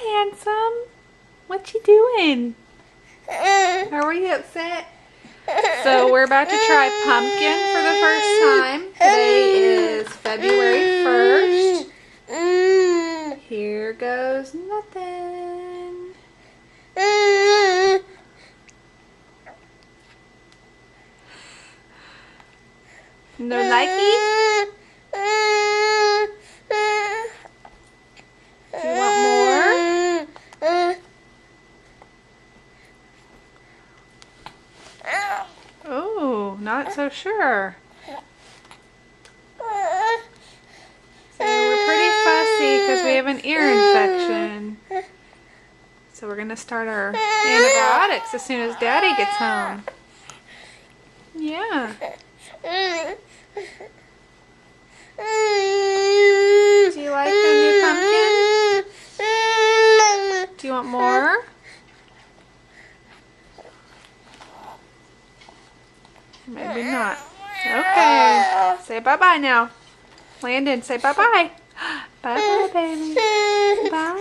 handsome. What you doing? Are we upset? So we're about to try pumpkin for the first time. Today is February 1st. Here goes nothing. No likey? Do you want more? Oh, not so sure. So we're pretty fussy because we have an ear infection. So we're going to start our antibiotics as soon as Daddy gets home. Yeah. Do you like the new pumpkin? Do you want more? Maybe not. Okay. Say bye-bye now. Landon, say bye-bye. Bye-bye, baby. Bye.